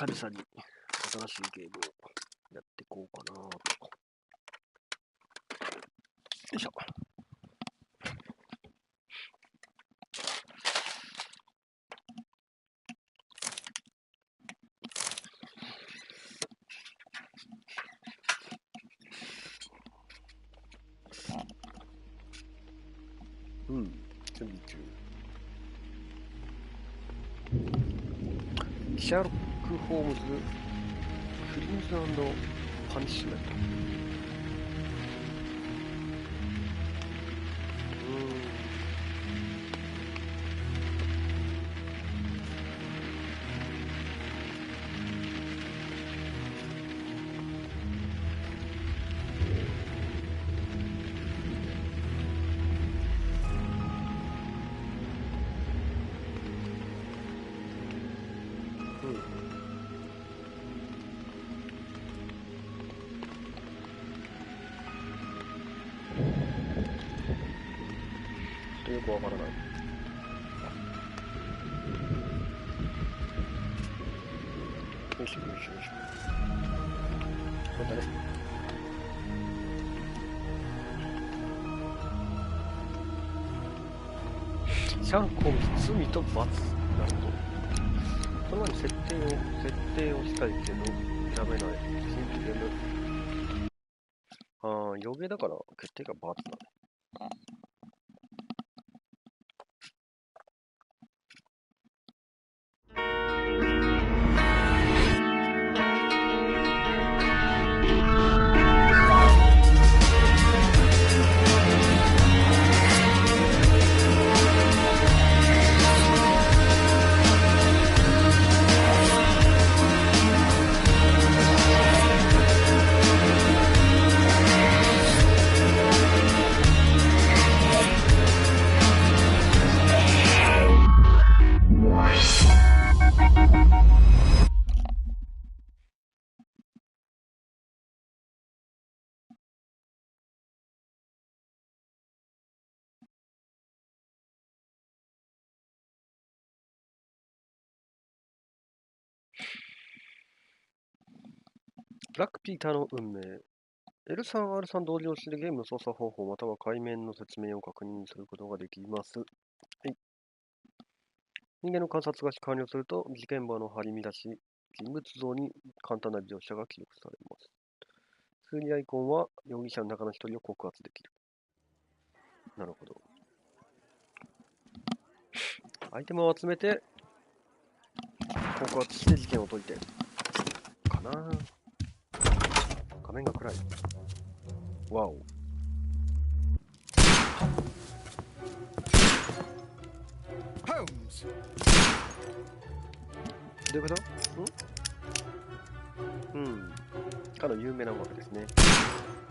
久々に新しいゲームをやっていこうかなと。よいしょ。準備中。シャーロックホームズフリンズ&パニッシュメント。よくわからない。よいしょよいしょよいしょ。そうだね。シャーロックホームズ罪と罰。なるほど。その前に設定をしたいけど選べない。シンプルで。余計だから決定が罰だね。ブラックピーターの運命。L3、R3 同時押しでゲームの操作方法または界面の説明を確認することができます。はい、人間の観察が完了すると、事件場の張り乱し、人物像に簡単な描写が記録されます。数理アイコンは容疑者の中の一人を告発できる。なるほど。アイテムを集めて、告発して事件を解いて。かなぁ。画面が暗い。わお。どういうこと？かの有名なわけですね。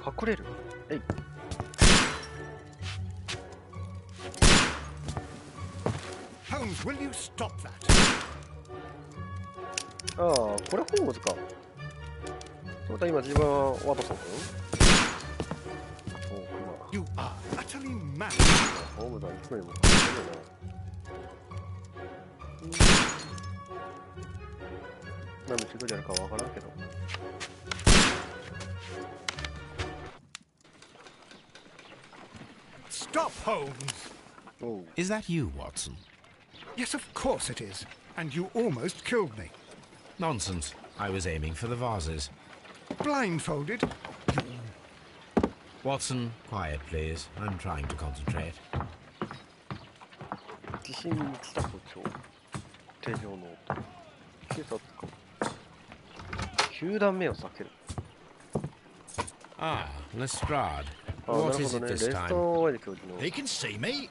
隠れる。えい。Holmes, will you stop that? ああ、これホームズか。また今自分はワトソン君。You are utterly mad. ホームズはいつまでもかっこいいよな。何の仕事やるかわからんけど。Stop, Holmes. Oh. Is that you, Watson? Yes, of course it is. And you almost killed me. Nonsense. I was aiming for the vases. Blindfolded? Watson, quiet, please. I'm trying to concentrate. 自信に満ちた歩調。手錠の音。警察官。9段目を避ける。Ah, Lestrade. What is it this time? He can see me.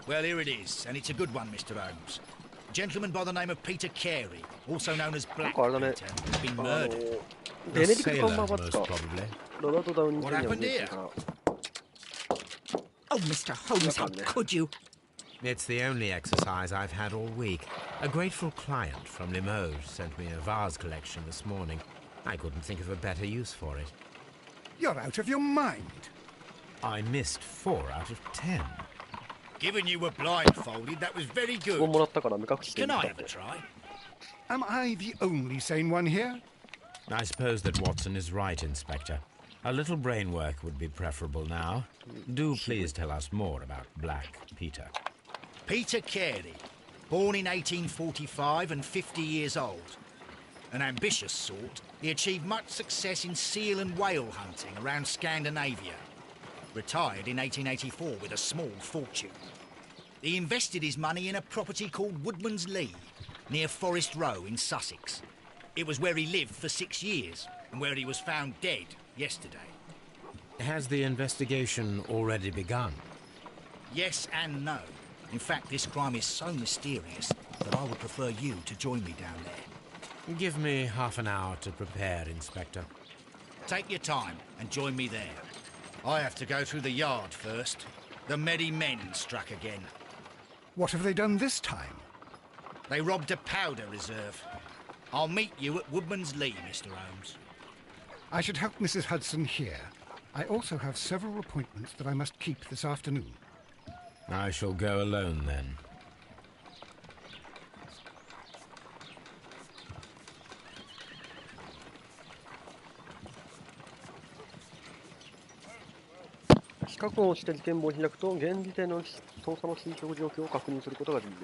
Well, here it is, and it's a good one, Mr. Holmes. A gentleman by the name of Peter Carey, also known as Black Peter, has been murdered. A sailor, most probably. What happened here? Oh, Mr. Holmes, how could you? It's the only exercise I've had all week. A grateful client from Limoges sent me a vase collection this morning. I couldn't think of a better use for it. You're out of your mind. I missed 4 out of 10. Given you were blindfolded, that was very good. Can I have a try? Am I the only sane one here? I suppose that Watson is right, Inspector. A little brain work would be preferable now. Do please tell us more about Black Peter. Peter Carey, born in 1845 and 50 years old. An ambitious sort, he achieved much success in seal and whale hunting around Scandinavia. Retired in 1884 with a small fortune. He invested his money in a property called Woodman's Lee, near Forest Row in Sussex. It was where he lived for 6 years, and where he was found dead yesterday. Has the investigation already begun? Yes and no. In fact, this crime is so mysterious that I would prefer you to join me down there. Give me half an hour to prepare, Inspector. Take your time and join me there. I have to go through the yard first. The Medi Men struck again. What have they done this time? They robbed a powder reserve. I'll meet you at Woodman's Lee, Mr. Holmes. I should help Mrs. Hudson here. I also have several appointments that I must keep this afternoon. I shall go alone, then.確保して事件簿を開くと、現時点の捜査の進捗状況を確認することができる。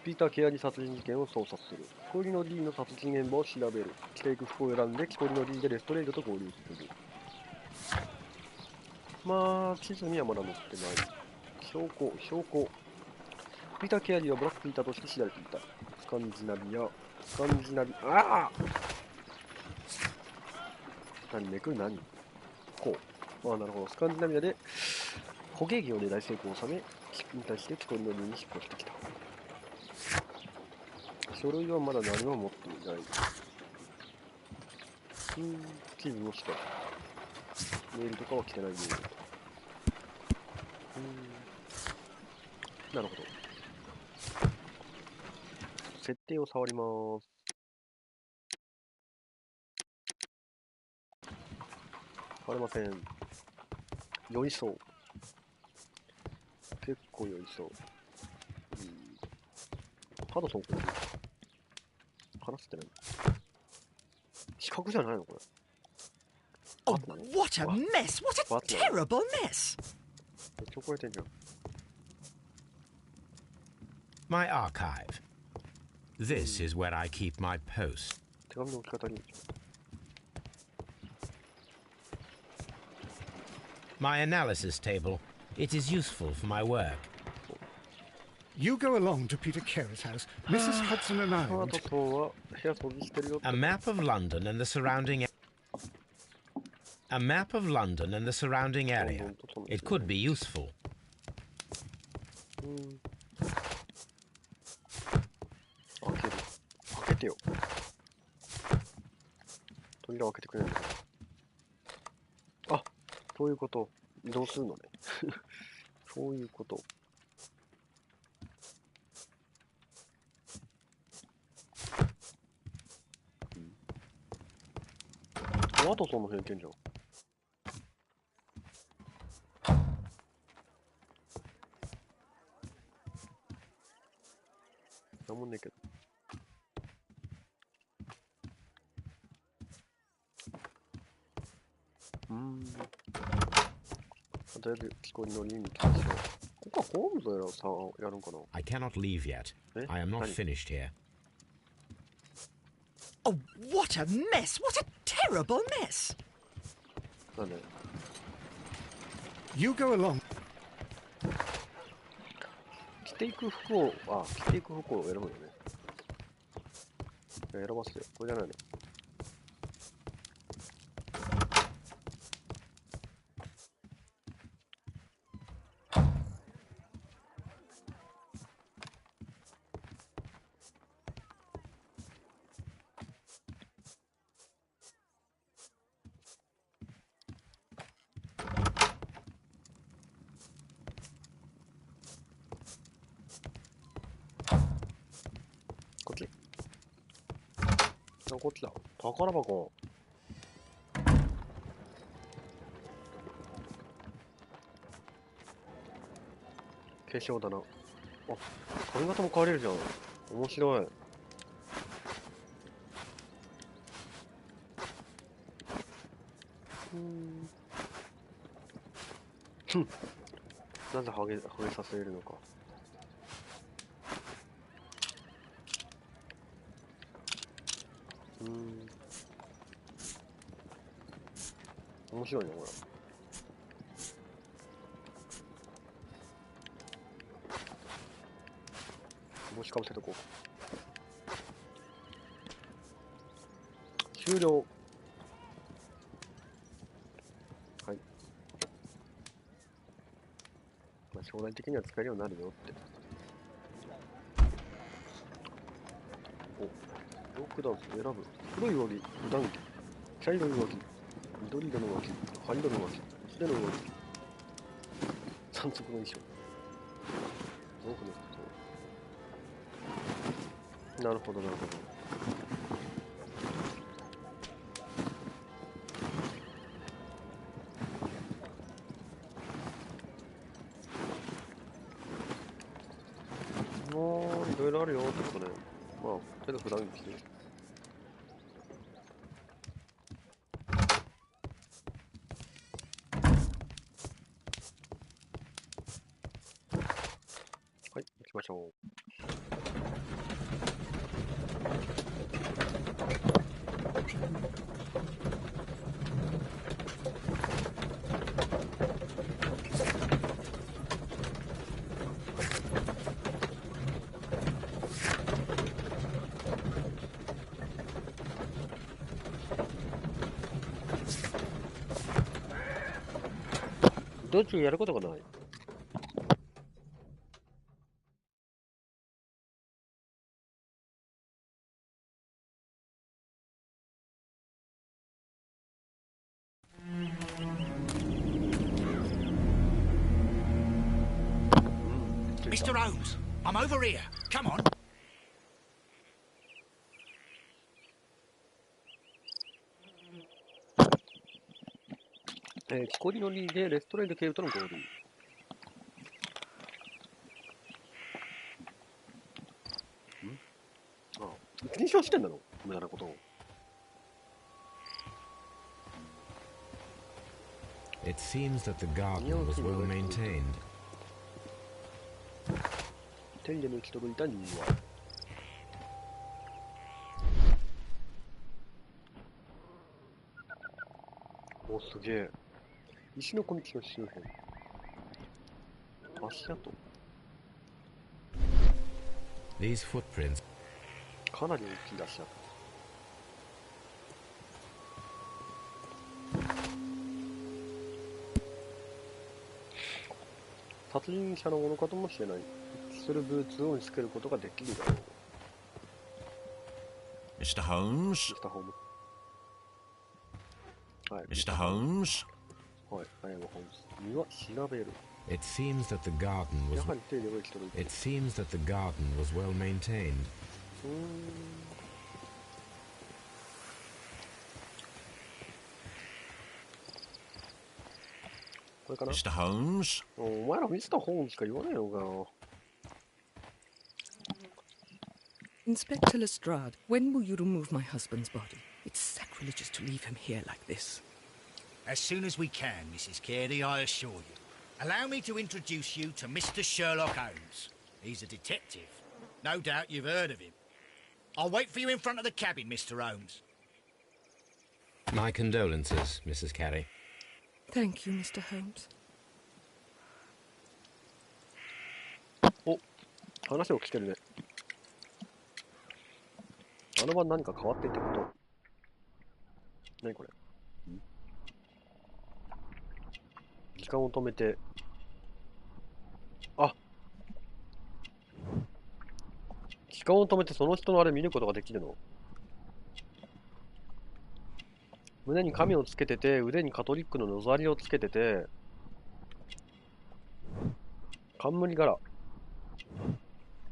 ピーター・ケアリ殺人事件を捜査する。木こりの D の殺人現場を調べる。着ていく服を選んで、木こりの D でレストレードと合流する。まあ、地図にはまだ載ってない。証拠。ピーター・ケアリーはブラック・ピーターとして知られていた。スカンジナビ、ああめくる何こう。なるほど。スカンジナビアで捕鯨業で大成功を収め、に対して木こりの D に引っ越してきた。書類はまだ何も持っていない。地図の下。メールとかは来てないよ。なるほど。設定を触ります。触れません。酔いそう。結構酔いそう。ハドソンこれ。話してない。四角じゃないのこれ。Oh, what a mess! What a terrible mess! めっちゃ怒られてんじゃん。My archive. This is where I keep my post. 手紙の置き方に。My analysis table. It is useful for my work. You go along to Peter Carey's house. Mrs. Hudson and I want to... A map of London and the surrounding area. It could be useful. 開けてよ。扉を開けてくれるんだけど。あ、そういうこと。移動するのね。そういうこと。ワトソンの辺行けんじゃん。なんもねえけど。とりあえず木こりの D に行きましょう。ここはホームズさんやるんかな。 I cannot leave yet. I am not finished here. Oh, what a mess! What a terrible mess! なんで You go along. 着ていく服を選ぶよね。選ばせてよ。これじゃないの。こっちだ。宝箱。化粧だな。あ、髪型も変われるじゃん。面白い。なぜハゲさせるのか。面白いね、これ。帽子かぶせとこう。終了。はい。まあ、将来的には使えるようになるよって。お、ロックダウン選ぶ。黒い上着、普段着、茶色い上着、緑色の上着、灰色の上着、白の上着。山賊の衣装。多くの人。なるほど、なるほど。もういろいろあるよってことね。まあ、とりあえず普段着て。はい、行きましょう。どっちもやることがない。Mr. Holmes, I'm over here. Come on. 木こりのりでレストレード警部との合流。ああ、認証してんだろ、無駄なことを。It seems that the garden was well maintained. 手入れの行き届いた庭。お、すげえ。石の小道の周辺。足跡。These footprints. かなり大きい足跡。殺人者のものかともしれない。一致するブーツを見つけることができるだろう。Mr. Holmes? ミスターホームズ。はい。 Mr. Holmes? はい。アイアムホームズ。庭調べる。 It seems that the garden や was. はり手入れが行き届いてい It る。 seems that the garden was well maintained. これかな。 Mr. Holmes? お前らミスターホームズしか言わないのかよ。 Inspector Lestrade, when will you remove my husband's body? It's sacrilegious to leave him here like this. As soon as we can, Mrs. Carey, I assure you. Allow me to introduce you to Mr. Sherlock Holmes. He's a detective. No doubt you've heard of him. I'll wait for you in front of the cabin, Mr. Holmes. My condolences, Mrs. Carey. Thank you, Mr. Holmes. お、話を聞けるね。あの晩何か変わっていたこと。何これ。時間を止めて。あ、時間を止めてその人のあれ見ることができるの。胸に紙をつけてて、腕にカトリックののざりをつけてて、冠柄、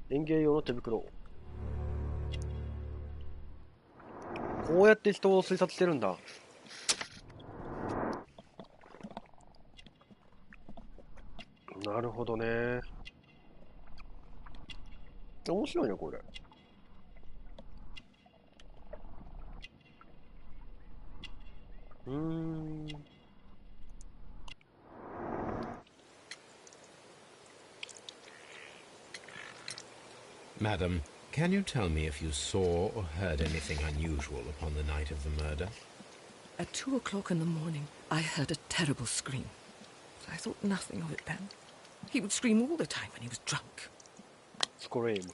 園芸用の手袋。こうやって人を推察してるんだ。なるほどね。面白いな、これ。Madam, can you tell me if you saw or heard anything unusual upon the night of the murder? At 2 o'clock in the morning, I heard a terrible scream. But I thought nothing of it then. He would scream all the time when he was drunk. Scream.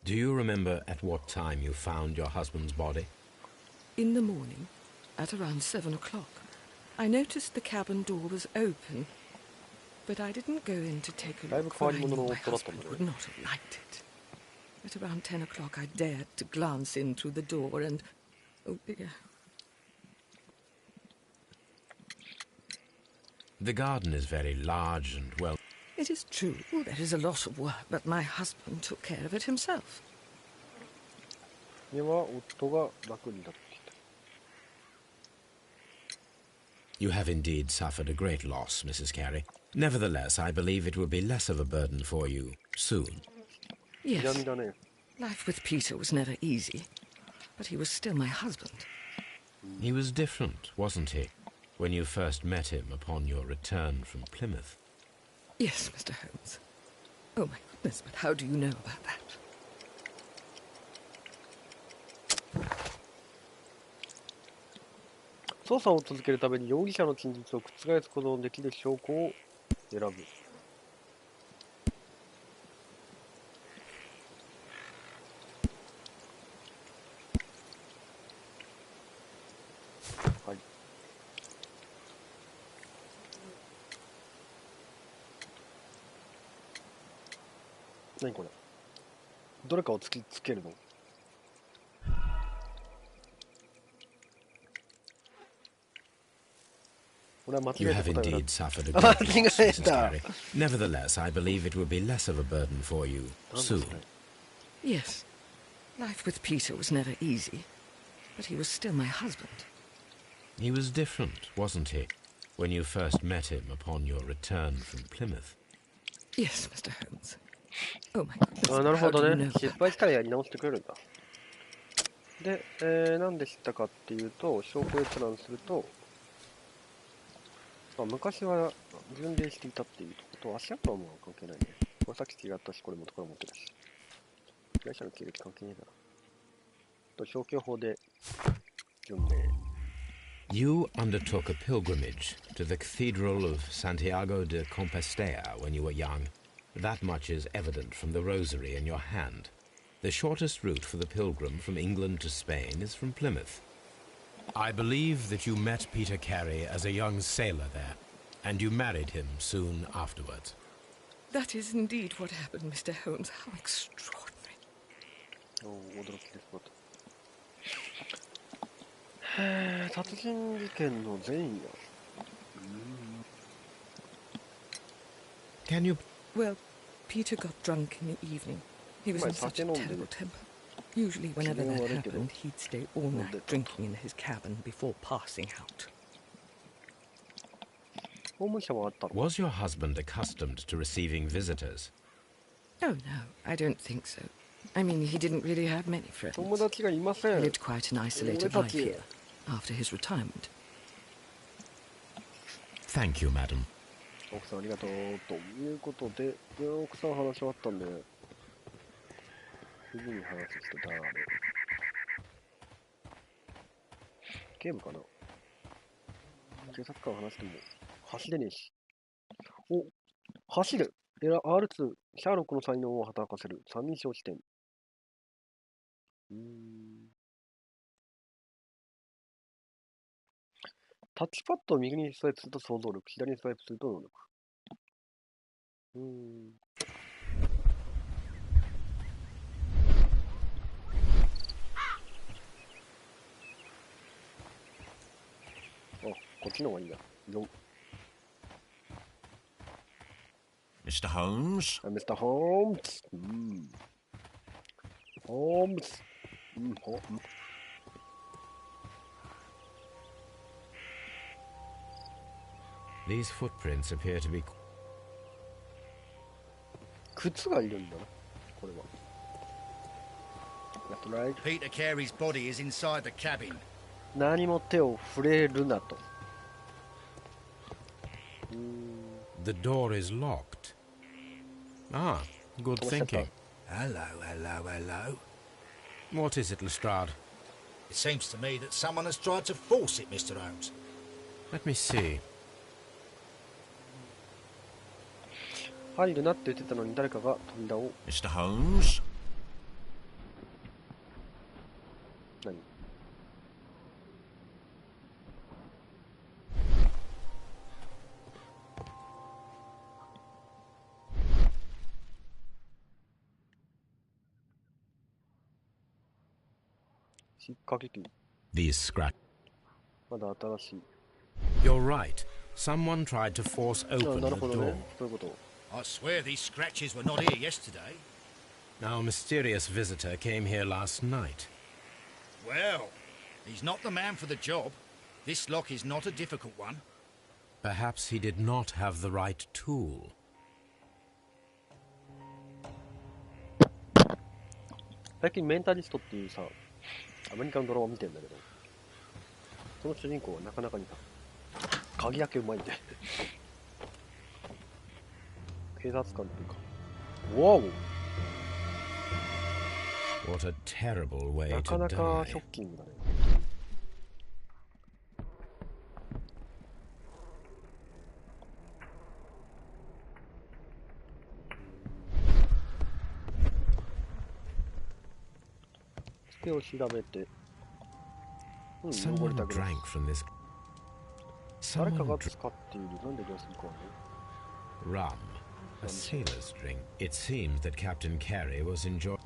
Do you remember at what time you found your husband's body? In the morning, at around 7 o'clock, I noticed the cabin door was open, but I didn't go in to take a look, for I knew my husband would not have liked it. At around 10 o'clock, I dared to glance in through the door and... oh dear. The garden is very large and well... It is true, there is a lot of work, but my husband took care of it himself. 家は夫が楽になっていた。You have indeed suffered a great loss, Mrs. Carey. Nevertheless, I believe it will be less of a burden for you soon. Yes. 嫌味だね。 Life with Peter was never easy, but he was still my husband. He was different, wasn't he, when you first met him upon your return from Plymouth? Yes, Mr. Holmes. Oh, my goodness, but how do you know about that? 捜査を続けるために容疑者の真実を覆すことのできる証拠を選ぶ。はい。何これ。どれかを突きつけるの？You have indeed suffered a great loss, Mrs. Carey. Nevertheless, I believe it will be less of a burden for you soon. Yes. Life with Peter was never easy, but he was still my husband. He was different, wasn't he, when you first met him upon your return from Plymouth? Yes, Mr. Holmes. Oh, my goodness. なるほ How ど do you ね。 know 失 about 敗したらやり直してくれるんだ。で、なんで知ったかっていうと、証拠閲覧すると、昔は巡礼していたっていうことと、足跡はもう関係ないね。これさっき違ったし、これ元から持ってたし。被害者の経歴関係ねえだろ。と、消去法で巡礼。You undertook a pilgrimage to the Cathedral of Santiago de Compostela when you were young. That much is evident from the rosary in your hand. The shortest route for the pilgrim from England to Spain is from Plymouth. I believe that you met Peter Carey as a young sailor there, and you married him soon afterwards. That is indeed what happened, Mr. Holmes. How extraordinary. 驚きです、また。殺人事件の前夜。Can you... Well, Peter got drunk in the evening. He was in such a terrible temper. Usually, whenever that happened, he'd stay all night drinking in his cabin before passing out. Was your husband accustomed to receiving visitors? Oh, no, I don't think so. I mean, he didn't really have many friends. He 友達がいません。 lived quite an isolated life here after his retirement. Thank you, madam. 奥さんありがとう。ということで、奥さん話終わったんで、次に話す人誰？ゲームかな？警察官話しても走れねえし。お、走る！R2、シャーロックの才能を働かせる。三人称視点。タッチパッドを右にスワイプすると想像力、左にスワイプすると能力。こっちの方がいいな。Mr. Holmes? Mr. Holmes. Holmes. These footprints appear to be... 靴がいるんだな、これは。Peter Carey's body is inside the cabin. 何も手を触れるなと。The door is locked. Ah, good thinking. Hello, hello, hello. What is it, Lestrade? It seems to me that someone has tried to force it, Mr. Holmes. Let me see. 入るなって言ってたのに誰かが扉を。Mr. Holmes? 何？引っ掛け器。 These scratch. まだ新しい。 You're right. Someone tried to force あ、 open な the るほど door. ね。そういうこと。 I swear these scratches were not here yesterday. Our mysterious visitor came here last night. Well, he's not the man for the job. This lock is not a difficult one. Perhaps he did not have the right tool. 最近メンタリストっていうさ、アメリカのドラマ見てんだけど、その主人公はなかなかにさ、鍵開けうまいんで。警察官っていうか、わお、 What a terrible way なか to なか die. ショッキングだね。手を調べて、うん、汚れ Someone たぐらい。 drank from this. 誰か Someone が drank 使っている。なんで量するかはね。 rum, a sailor's drink. It seems that Captain Carey was enjoying.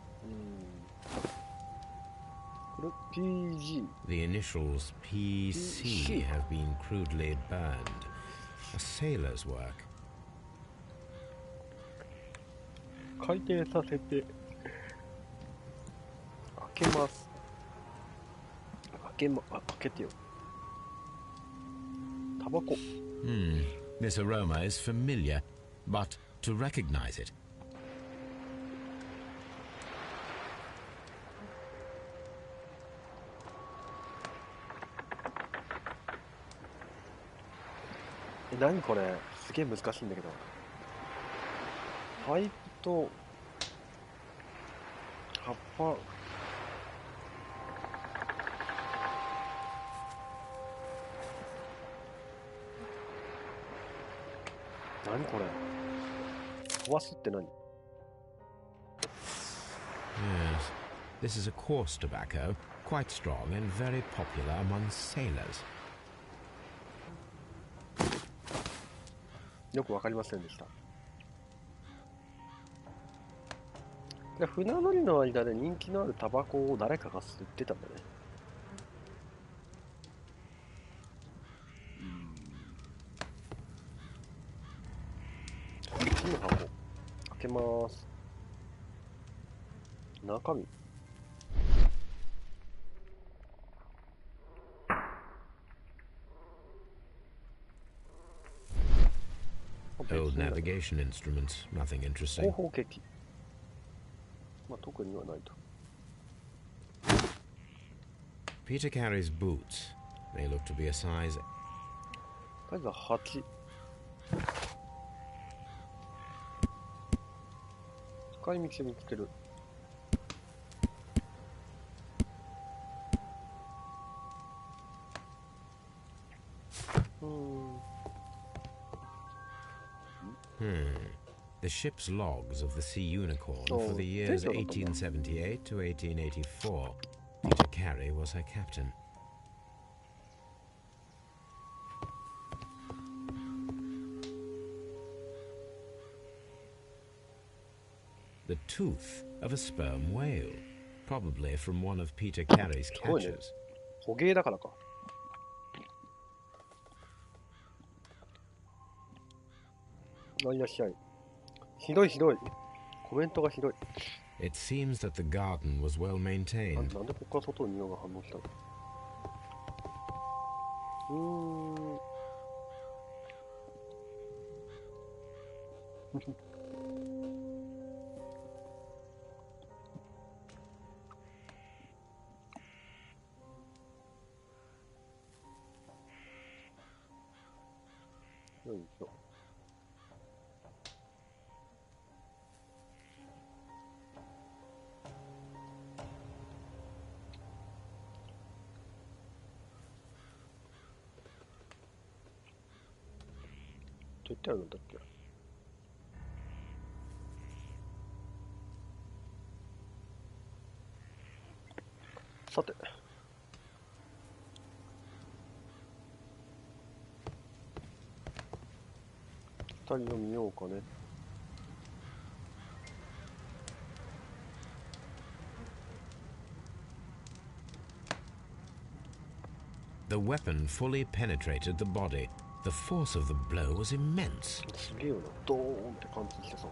これ PG。 The initials PC have been crudely burned. A sailor's work. 回転させて開けます。開けてよ。タバコ。 This aroma is familiar, but to recognize it. 何これ、すげえ難しいんだけど。パイプと葉っぱ。何これ、飛ばすって何？ Yes. This is a coarse tobacco, quite strong and very popular among sailors. よくわかりませんでした。で、船乗りの間で人気のあるタバコを誰かが吸ってたんだね。次の箱開けます。中身。Old navigation instruments, nothing 後 interesting. 方機器。まあ特にはないと。 Peter Carey's boots. They look to be a size. サイズは8。使い道を見つける。The ship's logs of the Sea Unicorn Oh, for the years this is a 1878 to 1884. Peter Carey was her captain. The tooth of a sperm whale, probably from one of Peter Carey's catches. 捕鯨だからか。あ、いらっしゃい。ひどいひどい。コメントがひどい。 It seems that the garden was well あ、 maintained. なんでここから外に匂いが反応したの？よいしょ。絶対あるんだっけ。さて。二人を見ようかね。The weapon fully penetrated the body. The force of the blow was immense. すげえよな。ドーンって貫通してさ、こ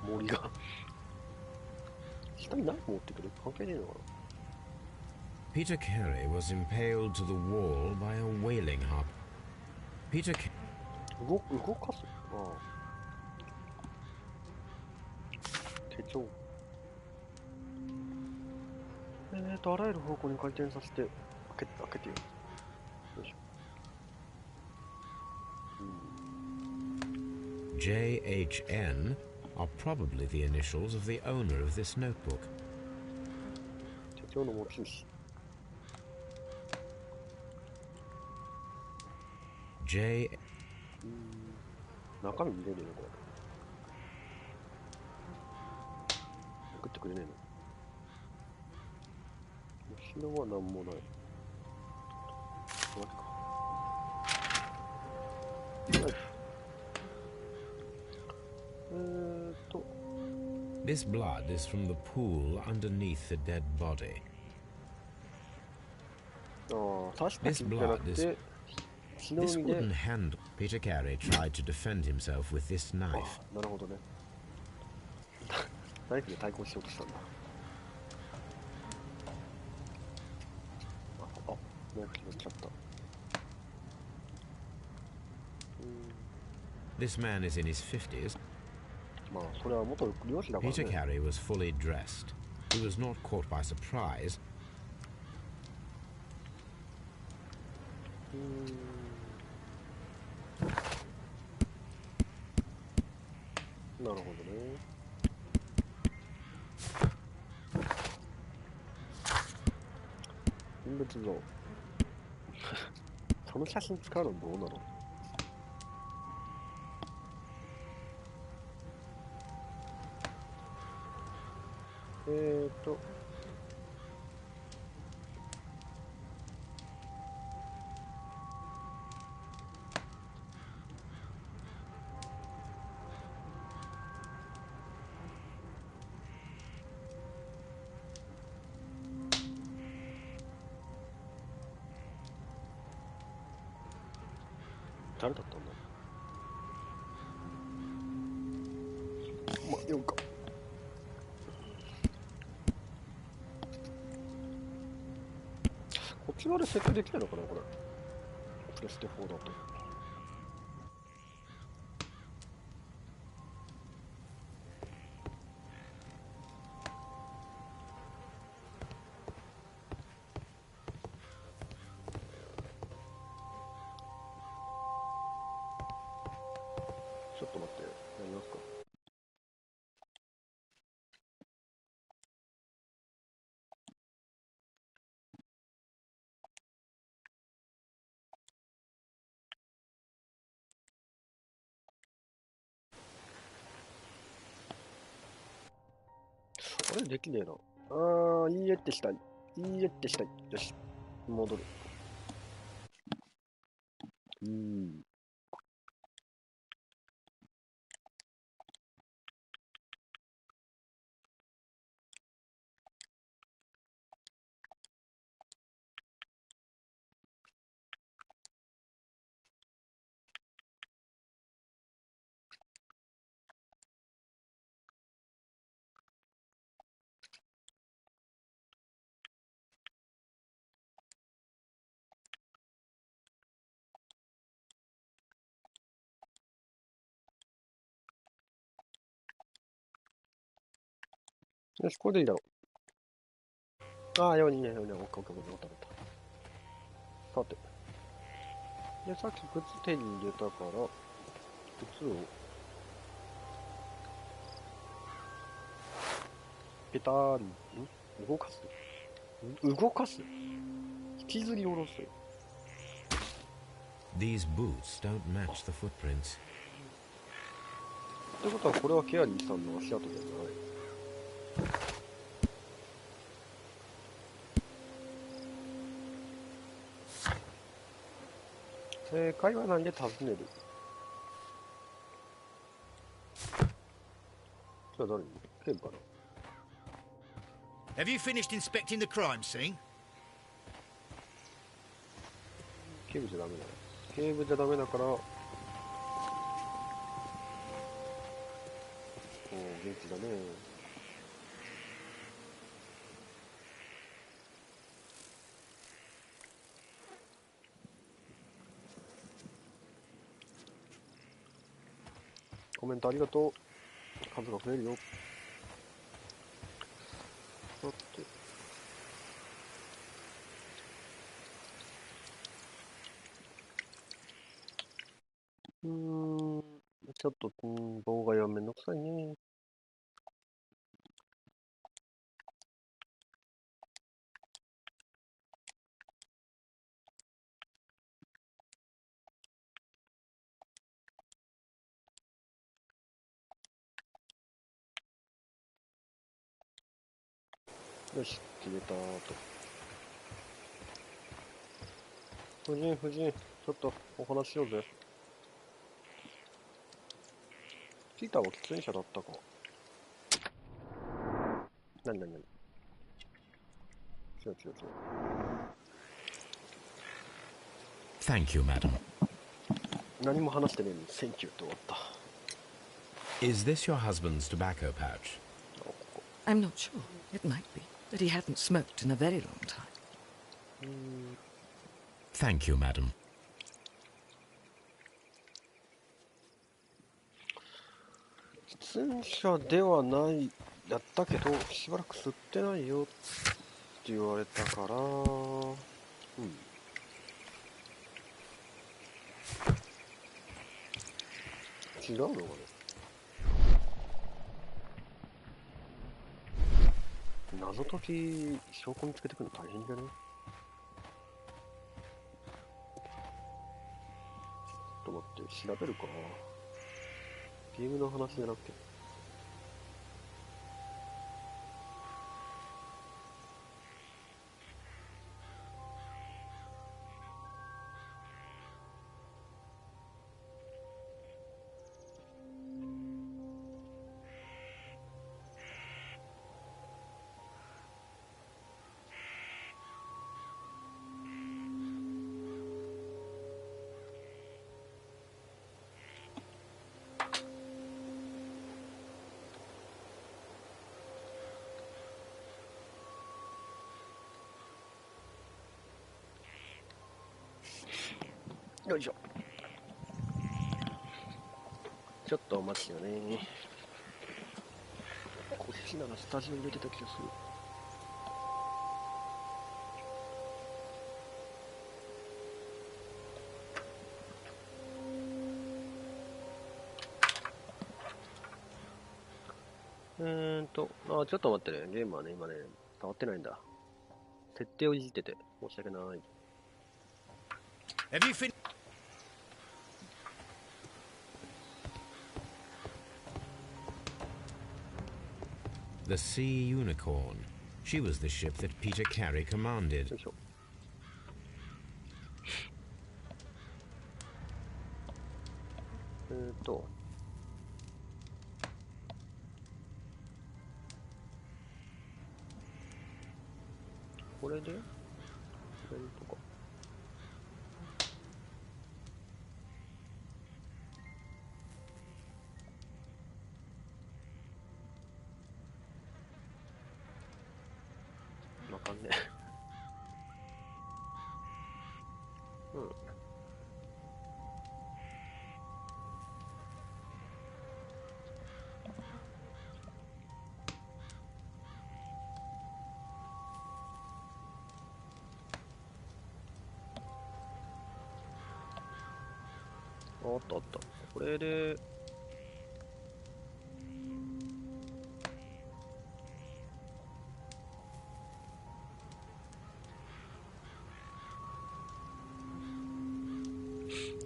れ。森が。下にナイフ持ってくる？関係ねえのかな。Peter Carey was impaled to the wall by a whaling harp. Peter Carey... 動かす？ああ。手帳。あらゆる方向に回転させて、開けてよ。よいしょ。JHN are probably the initials of the owner of this notebook. 手帳の持ち主。J... 中身見れねえのこれ。送ってくれねえの。後ろはなんもない。待ってか。This blood is from the pool underneath the dead body. ああ、確かに This じゃな blood く is... て、血の This 海で。 wooden handle. Peter Carey tried to defend himself with this knife. なるほどね。ナイフで対抗しようとしたんだ。ナイフ決めちゃった。This man is in his 50s. まあ、それは元漁師だからね。Peter Carey was fully dressed. He was not caught by surprise. なるほどね。人物像。その写真使うのどうなの？誰だったんだ？まあ、ようか。こっち側で設定できないのかな、これ。プレステ4だと。ちょっと待って、やりますか。あれできねえな。いいえってしたい。いいえってしたい。よし。戻る。よし、これでいいだろう。いいね、いいね、オッケー、オッケー、オッケー、オッケー。さて。で、さっき靴手に入れたから、靴を、ペターリ、動かす引きずり下ろす。 These boots don't match the footprints. ってことは、これはケアリーさんの足跡じゃない。正解は何で尋ねる。じゃあ誰にケンかな。 Have you finished inspecting the crime scene? 警部じゃダメだ。警部じゃダメだから。おー、元気だね。コメントありがとう。数が増えるよ。さて。ちょっと、妨害はめんどくさいね。よし、決めたーと。夫人、ちょっとお話ししようぜ。ピーターは喫煙者だったか。違う。Thank you, madam. 何も話してねえのに、センキューって終わった。Is this your husband's tobacco pouch? I'm not sure. It might be, but he hadn't smoked in a very long time. Thank you, madam. 喫煙者ではないだったけど、しばらく吸ってないよって言われたから、違うのかね。謎解き、証拠見つけてくるの大変じゃね。ちょっと待って、調べるか。ゲームの話じゃなくて。よいしょ。ちょっとお待ちよね。こっちならスタジオ入れてた気がする。ちょっと待ってね。ゲームはね、今ね、変わってないんだ。設定をいじってて、申し訳ない。Have you finished? The Sea Unicorn. She was the ship that Peter Carey commanded. よいしょ。これで左とか。わかんねえ。あったあった。これで、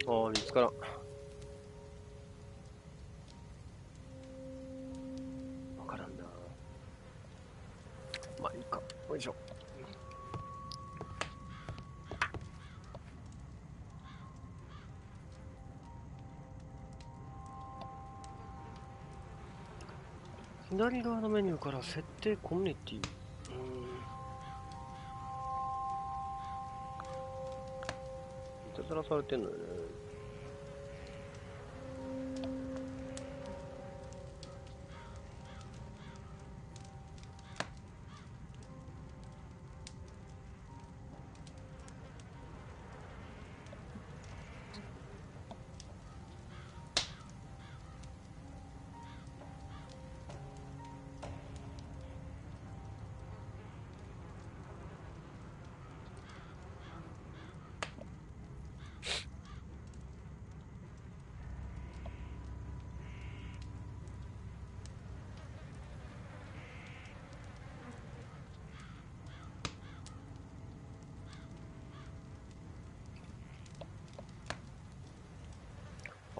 ああ、見つからん。わからんな。まあいいか。よいしょ。左側のメニューから設定コミュニティ。いたずらされてんのよね。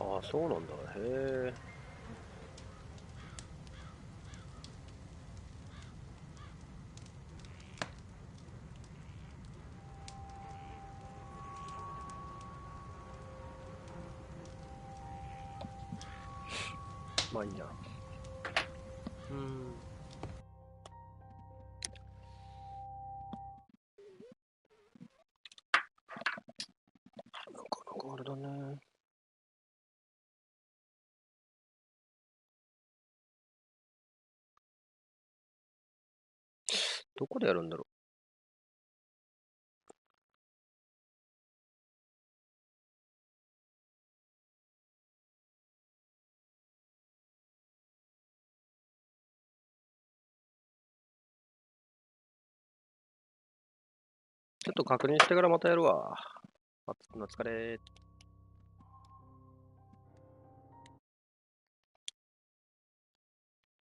ああ、そうなんだ。へえ。まあいいや。なかなかあれだね。どこでやるんだろう。ちょっと確認してからまたやるわ。お疲れ。